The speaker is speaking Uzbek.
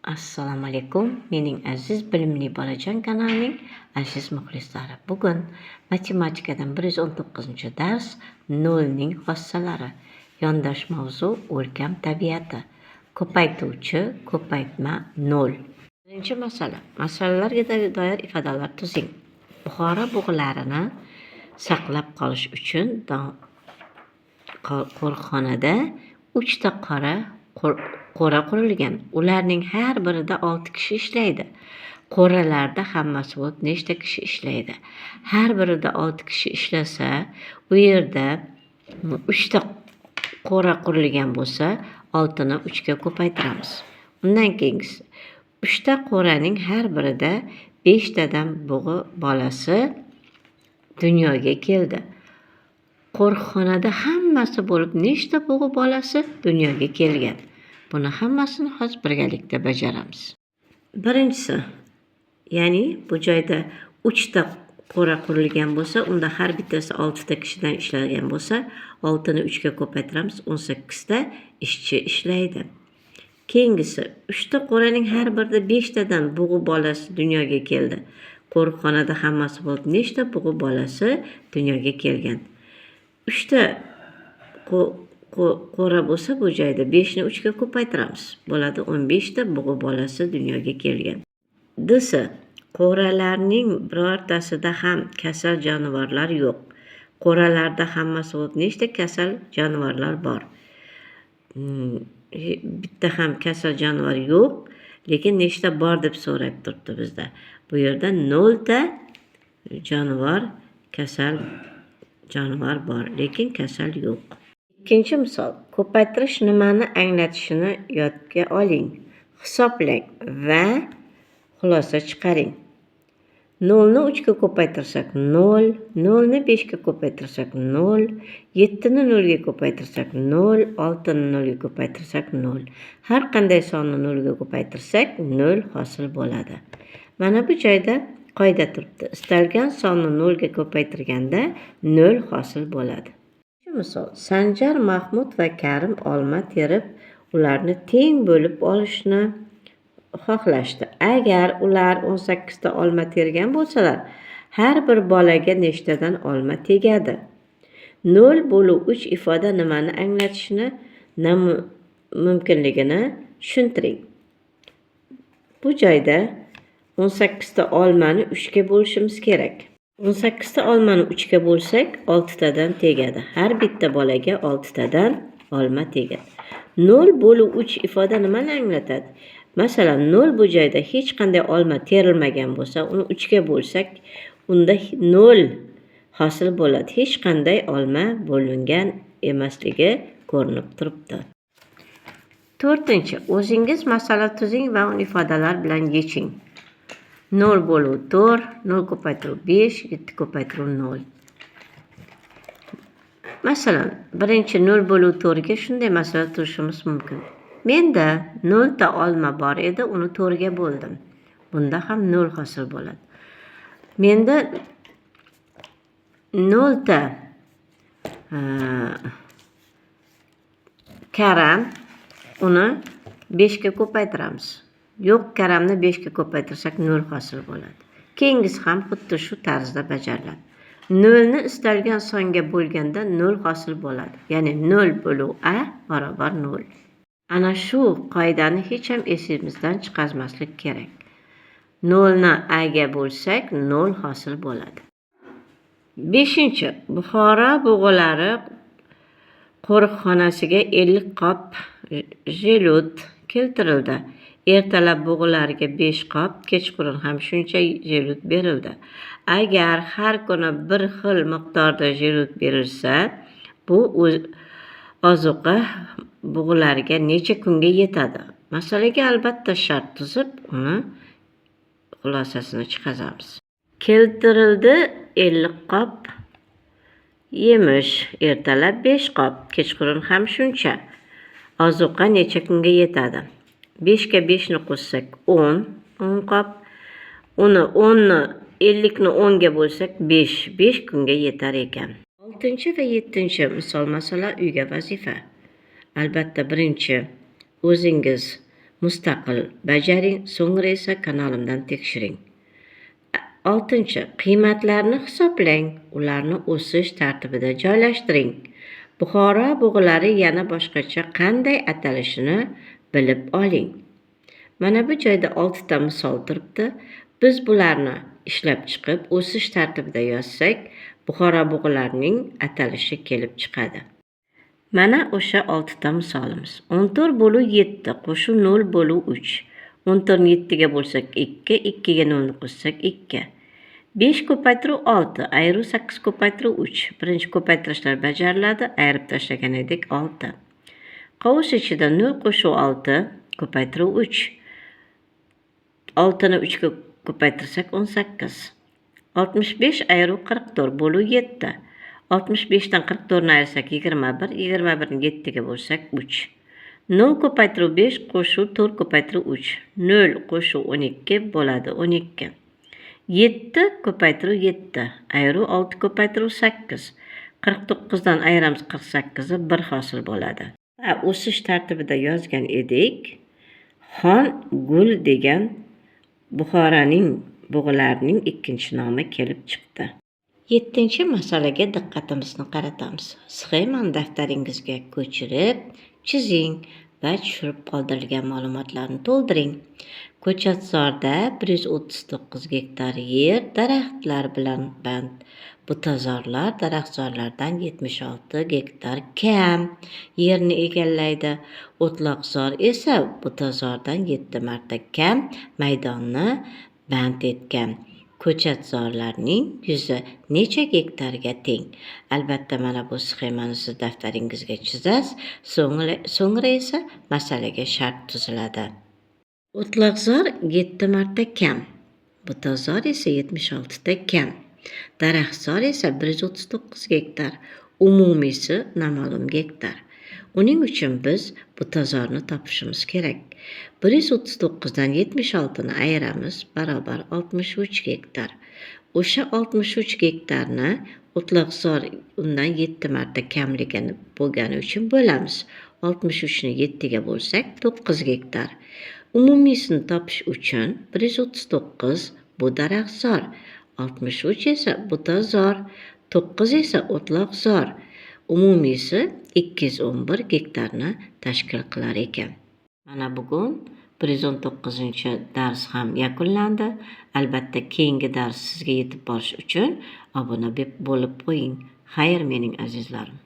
Assalomu alaykum. Mening aziz bilimli bolajon kanalining aziz muxlislari. Bugun matematikadan 119-dars 0 ning xossalari. Yondosh mavzu o'lkam tabiati. Ko'paytuvchi, ko'paytma 0. Birinchi masala. Masalalarga doir ifodalar tuzing. Buxoro bug'larini saqlab qolish uchun qo'riqxonada 3 ta qo'ra qurilgan. Ularning har birida 6 kishi ishlaydi. Qo'ralarda hammasi bo'lib nechta kishi ishlaydi? Har birida 6 kishi ishlasa, u yerda 3 ta qo'ra qurilgan bo'lsa, 6 ni 3 ga ko'paytiramiz. Undan keyingisi 3 ta qo'raning har birida 5 tadan bug'i bolasi dunyoga keldi. Qo'riqxonada hammasi bo'lib nechta bug'i bolasi dunyoga kelgan? Buni hammasini hozir birgalikda bajaramiz. Birinchisi, ya'ni bu joyda 3 ta qo'ra qurilgan bo'lsa, unda har bittasi 6 ta kishidan ishlagan bo'lsa, 6 ni 3 ga ko'paytiramiz, 18 ta ishchi ishlaydi. Keyingisi, 3 ta qo'raning har birida 5 tadan bug'i bolasi dunyoga keldi. Qo'riqxonada hammasi bo'lib nechta bug'i bolasi dunyoga kelgan? 3 ta qo'ra bo'lsa, bu joyda 5 ni 3 ga ko'paytiramiz. Bo'ladi 15 ta bug'i bolasi dunyoga kelgan. Desa, qo'ralarning birortasida ham kasal jonivorlar yo'q. Qo'ralarda hammasi bo'lib nechta kasal jonivorlar bor? Bitta ham kasal jonivor yo'q, lekin nechta bor deb so'rab turibdi bizda. Bu yerda 0 ta kasal jonivor bor, lekin kasal yo'q. Ikkinchi misol. Ko'paytirish nimani anglatishini yodga oling. Hisoblang va xulosa chiqaring. 0 ni 3 ga ko'paytirsak 0, 0 ni 5 ga ko'paytirsak 0, 7 ni 0 ga ko'paytirsak 0, 6 ni 0 ga ko'paytirsak 0. Har qanday sonni 0 ga ko'paytirsak 0 hosil bo'ladi. Mana bu joyda qoida turibdi. Istalgan sonni 0 ga ko'paytirganda 0 hosil bo'ladi. Misol, Sanjar, Mahmud va Karim olma terib, ularni teng bo'lib olishni xohlashdi. Agar ular 18 ta olma tergan bo'lsalar, har bir bolaga nechtadan olma tegadi? 0 bo'lib 3 ifoda nimani anglatishini mumkinligini tushuntiring. Bu joyda 18 ta olmani 3 ga bo'lishimiz kerak. 18 ta olmani 3 ga bo'lsak, 6 tadan tegadi. Har bitta bolaga 6 tadan olma tegadi. 0 bo'lib 3 ifoda nimani anglatadi? Masalan, 0 bu joyda hech qanday olma terilmagan bo'lsa, uni 3 ga bo'lsak, unda 0 hosil bo'ladi. Hech qanday olma bo'lingan emasligi ko'rinib turibdi. 4-chi, o'zingiz masala tuzing va uni ifodalar bilan yeching. 0 bo'luv 4, 0 ko'paytiruv 5, 7 ko'paytiruv 0. Masalan, birinchi 0 bo'luv 4 ga shunday masala tuzishimiz mumkin. Menda 0 ta olma bor edi, uni 4 ga bo'ldim. Bunda ham 0 hosil bo'ladi. Menda 0 ta karam, uni 5 ga ko'paytiramiz. Yo'q, karamni 5 ga ko'paytirsak 0 hosil bo'ladi. Keyingisi ham xuddi shu tarzda bajariladi. 0 ni istalgan songa bo'lganda 0 hosil bo'ladi. Ya'ni 0 bo'luv a barobar 0. Ana shu qoidani hech ham esimizdan chiqarmaslik kerak. 0 ni a ga bo'lsak 0 hosil bo'ladi. 5-chi, Buxoro bug'ulari qo'riqxonasiga 50 qop jelut keltirildi. Ertalab bug'ularga 5 qop, kechqurun ham shuncha jelut berildi. Agar har kuni bir xil miqdorda jelut berilsa, bu ozuqa bug'ularga necha kunga yetadi? Masalaga albatta shart tuzib, uni xulosasini chiqaramiz. Keltirildi 50 qop yemish, ertalab 5 qop, kechqurun ham shuncha. Ozuqa necha kunga yetadi? 5 ga 5 ni qo'shsak 10 qop. Uni 10 ni 50 ni 10 ga bo'lsak 5 kunga yetar ekan. 6-chi va 7-chi misol masala uyga vazifa. Albatta birinchi o'zingiz mustaqil bajaring, so'ngra esa kanalimdan tekshiring. 6. Qiymatlarni hisoblang, ularni o'sish tartibida joylashtiring. Buxoro bug'ilari yana boshqacha qanday atalishini bilib oling. Mana bu joyda 6 ta misol turibdi. Biz bularni ishlab chiqib, o'sish tartibida yozsak, Buxoro bug'ilarining atalishi kelib chiqadi. Mana o'sha 6 ta misolimiz. 14/7 qo'shib 0/3. 14 ni 7 ga bo'lsak 2, 2 ga 0 ni qo'shsak 2. 5 ko'paytiruv 6, ayirib 8 ko'paytiruv 3. Birinchi ko'paytirishlar bajariladi, ayirib tashlagan edik 6. Qovush ichida 0 qo'shuv 6, ko'paytiruv 3. 6 ni 3 ga ko'paytirsak 18. 65 ayirib 44/7. 65 dan 44 ni ayirsak 21, 21 ni 7 ga bo'lsak 3. 0 ko'paytiruv 5 qo'shuv 4 ko'paytiruv 3. 0 qo'shuv 12 bo'ladi 12. 7 ko'paytiruv 7, ayirib 6 ko'paytiruv 8. 49 dan ayiramiz 48 1 hosil bo'ladi. O'sish tartibida yozgan edik. Xon Gul degan Buxoroning bug'ilarining ikkinchi nomi kelib chiqdi. 7. masalaga diqqatimizni qaratamiz. Sxemani daftaringizga ko'chirib, chizing va tushirib qoldirilgan ma'lumotlarni to'ldiring. Ko'chatzorda 139 gektar yer daraxtlar bilan band. Butazorlar daraxtzorlardan 76 gektar kam yerni egallaydi. O'tloqzor esa butazordan 7 marta kam maydonni band etgan. Ko'chatzorlarning yuzi necha gektarga teng? Albatta mana bu sxemani siz daftaringizga chizasiz, so'ngra esa masalaga shart tuziladi. O'tloqzor 7 marta kam, butazor esa 76 ta kam, daraxtzor esa 139 gektar, umumiysi noma'lum gektar. Uning uchun biz butazorni topishimiz kerak. 139 dan 76 ni ayiramiz, barobar 63 gektar. O'sha 63 gektarni o'tloqzor undan 7 marta kamligini bo'lgani uchun bo'lamiz. 63 ni 7 ga bo'lsak 9 gektar. Umumiysini topish uchun 139 bu daraxtzor, 63 esa butazor, 9 esa o'tloqzor. Umumiysi 211 gektarni tashkil qilar ekan. Mana bugun 119-dars ham yakunlandi. Albatta keyingi dars sizga yetib borish uchun obuna bo'lib qo'ying. Xayr mening azizlarim.